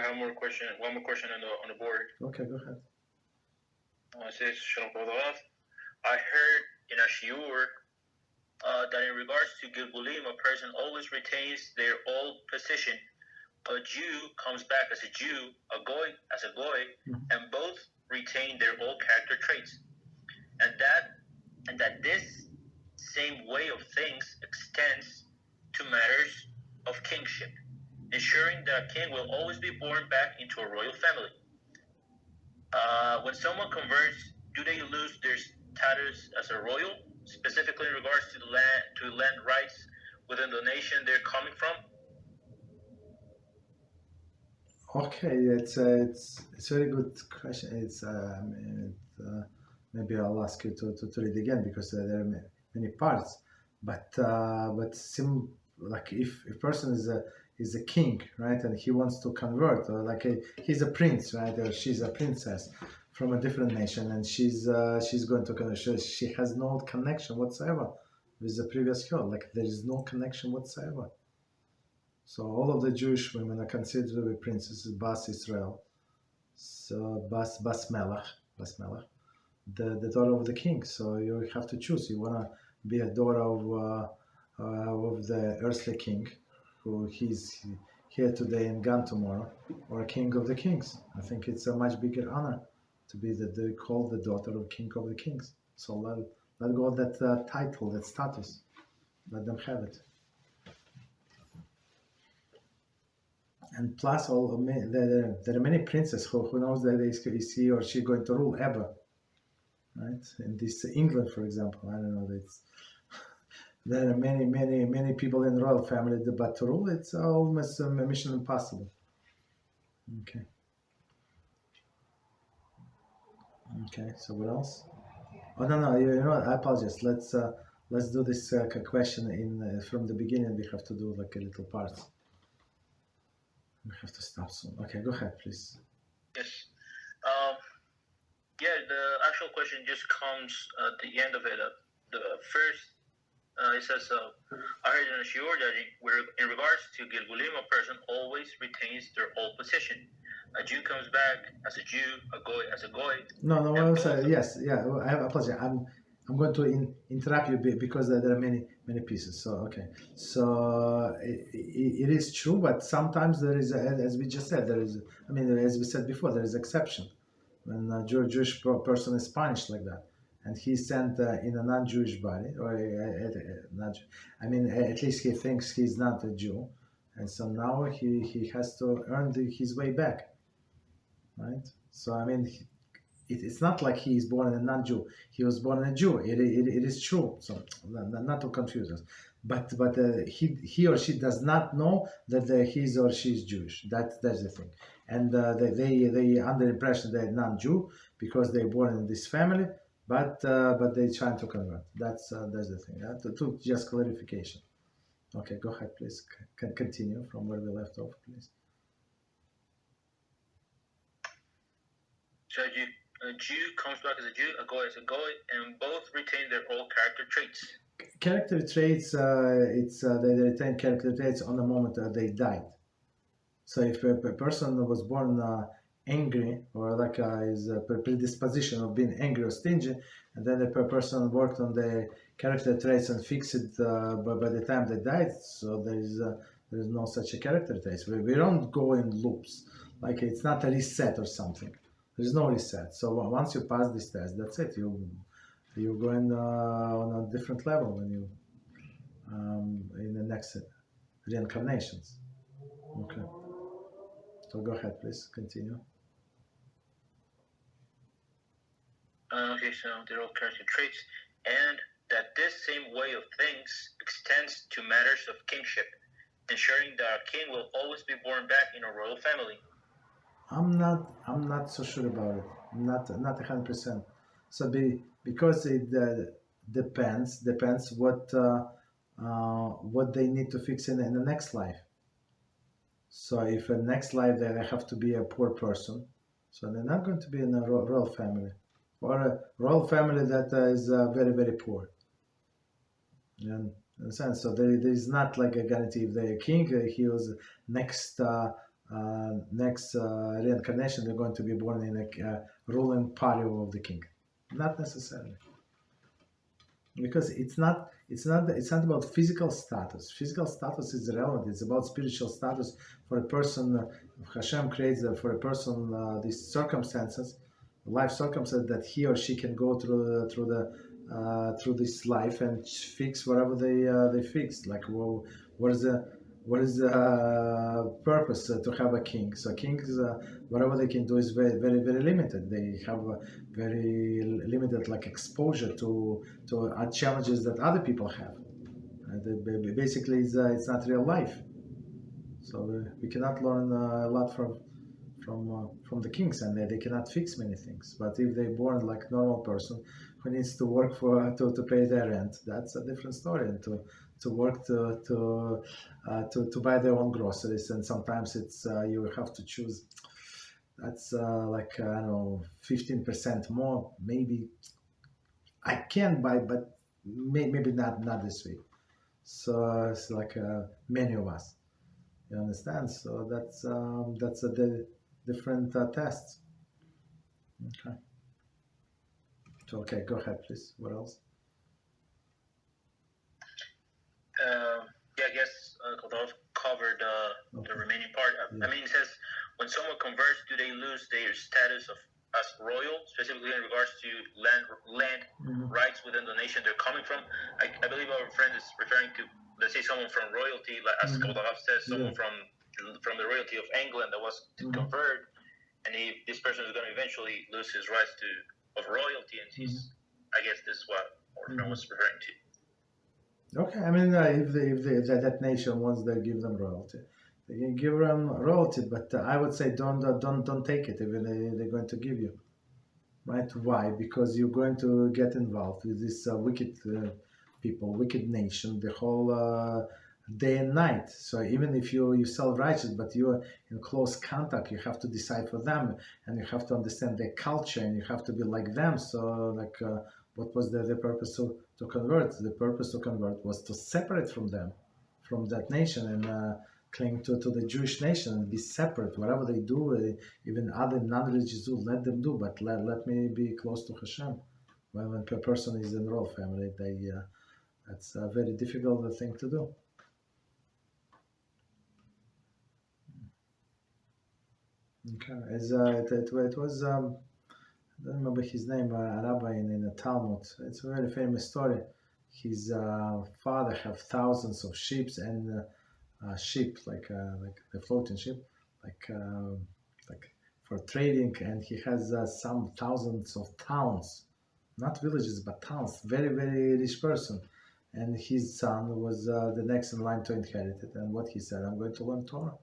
have one more question on the board. Okay, go ahead. It says, Shalom Kodav. I heard in a Shiur that in regards to Gilgulim, a person always retains their old position. A Jew comes back as a Jew, a Goy as a Goy, and both retain their old character traits. And that this same way of things extends to matters of kingship, ensuring that a king will always be born back into a royal family. When someone converts, do they lose their status as a royal, specifically in regards to land rights within the nation they're coming from? Okay, it's a very good question. Maybe I'll ask you to read again because there are many parts. But like if a person is a king, right, and he wants to convert, or he's a prince, right, or she's a princess from a different nation, and she's going to convert. She has no connection whatsoever with the previous girl. Like there is no connection whatsoever. So all of the Jewish women are considered to be princesses, Bas Israel, so Bas Melech, the daughter of the king. So you have to choose. You want to be a daughter of the earthly king, who he's here today and gone tomorrow, or a king of the kings. I think it's a much bigger honor to be called the daughter of king of the kings. So let go that title, that status. Let them have it. And plus, there are many princes who knows that is he or she going to rule ever, right? In this England, for example, I don't know. There are many people in the royal family, but to rule, it's almost a mission impossible. Okay. So what else? Oh no, you know what? I apologize. Let's do this question from the beginning. We have to do like a little parts. We have to stop soon. Okay, go ahead, please. Yes. The actual question just comes at the end of it. The first, it says, I heard in a Shiur that in regards to Gilgulim, a person always retains their old position. A Jew comes back as a Jew, a Goy as a Goy. No, yes, yeah, I apologize. I'm going to interrupt you because there are many pieces. So okay, so it is true, but sometimes there is, as we just said, as we said before, there is exception when a Jewish person is punished like that, and he's sent in a non-Jewish body, or at least he thinks he's not a Jew, and so now he has to earn his way back, right? So it's not like he is born a non-Jew. He was born a Jew. It is true. So not to confuse us. But he or she does not know that he or she is Jewish. That's the thing. And they under impression they're non-Jew because they're born in this family. But they're trying to convert. That's the thing. To just clarification. Okay, go ahead, please. Continue from where we left off, please. So a Jew comes back as a Jew, a Goy as a Goy, and both retain their old character traits. Character traits, they retain character traits on the moment they died. So if a person was born angry, or is a predisposition of being angry or stingy, and then the person worked on the character traits and fixed it by the time they died, so there is no such a character traits. We don't go in loops. Like it's not a reset or something. There's no reset. So once you pass this test, that's it. You're going on a different level when you in the next reincarnations. Okay. So go ahead, please continue. Okay, so they're all character traits, and that this same way of things extends to matters of kingship, ensuring that a king will always be born back in a royal family. I'm not so sure about it. Not 100%. So because it depends what they need to fix in the next life. So if in next life they have to be a poor person, so they're not going to be in a royal family, or a royal family that is very very poor. And in a sense, so there is not like a guarantee if they're a king, he was next next reincarnation they're going to be born in a ruling party of the king. Not necessarily, because it's not about physical status. Physical status is irrelevant. It's about spiritual status. For a person, Hashem creates for a person these circumstances, life circumstances, that he or she can go through this life and fix whatever they fix. Like, well, what is the purpose to have a king? So kings, whatever they can do is very, very, very limited. They have very limited like exposure to challenges that other people have. Basically, it's not real life. So we cannot learn a lot from the kings, and they cannot fix many things. But if they're born like normal person who needs to work to pay their rent, that's a different story. And to work to buy their own groceries, and sometimes it's you have to choose. That's like I don't know, 15% more. Maybe I can buy, but maybe not this week. So it's like many of us. You understand? So that's the different tests. Okay. So okay, go ahead, please. What else? Yeah, I guess Koldov covered the remaining part. Yeah. I mean, it says, when someone converts, do they lose their status as royal, specifically in regards to land rights within the nation they're coming from? I believe our friend is referring to, let's say, someone from royalty, like as Koldov says, someone from the royalty of England that was to convert, and this person is going to eventually lose his rights of royalty, and he's, I guess this is what our friend was referring to. Okay, I mean, if that nation wants, they give them royalty. They can give them royalty, but I would say don't take it even they're going to give you, right? Why? Because you're going to get involved with this wicked people, wicked nation, the whole day and night. So even if you self-righteous, but you're in close contact, you have to decide for them, and you have to understand their culture, and you have to be like them. So like. What was the purpose to convert? The purpose to convert was to separate from them, from that nation, and cling to the Jewish nation and be separate. Whatever they do, even other non-religious do, let them do, but let me be close to Hashem. When a person is in royal family, that's a very difficult thing to do. Okay, it was. I don't remember his name, a rabbi in the Talmud. It's a very famous story. His father have thousands of sheep and sheep, like the floating ship, like for trading, and he has some thousands of towns, not villages but towns. Very, very rich person, and his son was the next in line to inherit it. And what he said, I'm going to learn Torah.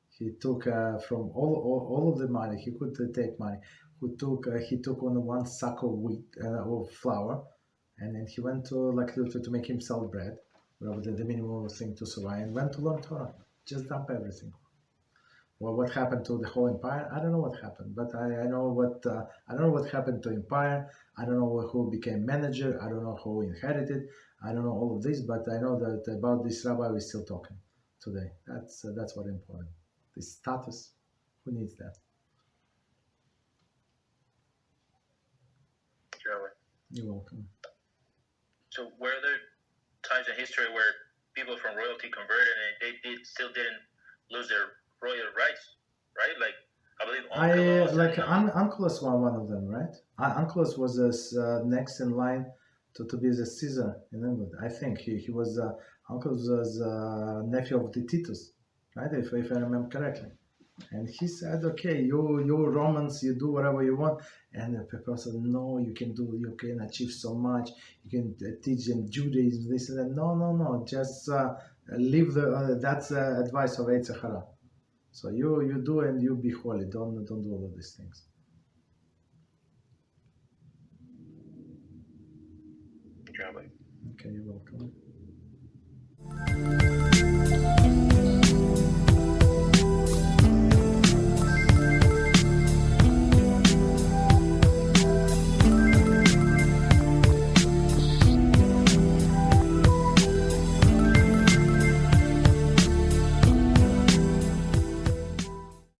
He took from all of the money he could take money. He took on one sack of wheat or flour, and then he went to make himself bread, whatever the minimum thing to survive, and went to learn Torah. Just dump everything. Well, what happened to the whole empire? I don't know what happened, but I know what happened to empire. I don't know who became manager. I don't know who inherited. I don't know all of this, but I know that about this rabbi we're still talking today. That's what important. This status, who needs that? You're welcome. So were there times in history where people from royalty converted and they still didn't lose their royal rights, right? Like I believe Onkelos was one of them, right? Onkelos was next in line to be the Caesar in England. I think he was Onkelos was nephew of the Titus, right? If I remember correctly. And he said, okay, you Romans, you do whatever you want. And the people said, no, you can achieve so much. You can teach them Judaism, this and that. No, just leave that's advice of Eitz Hara. So you do and you be holy. Don't do all of these things. Rabbi. Okay, you're welcome.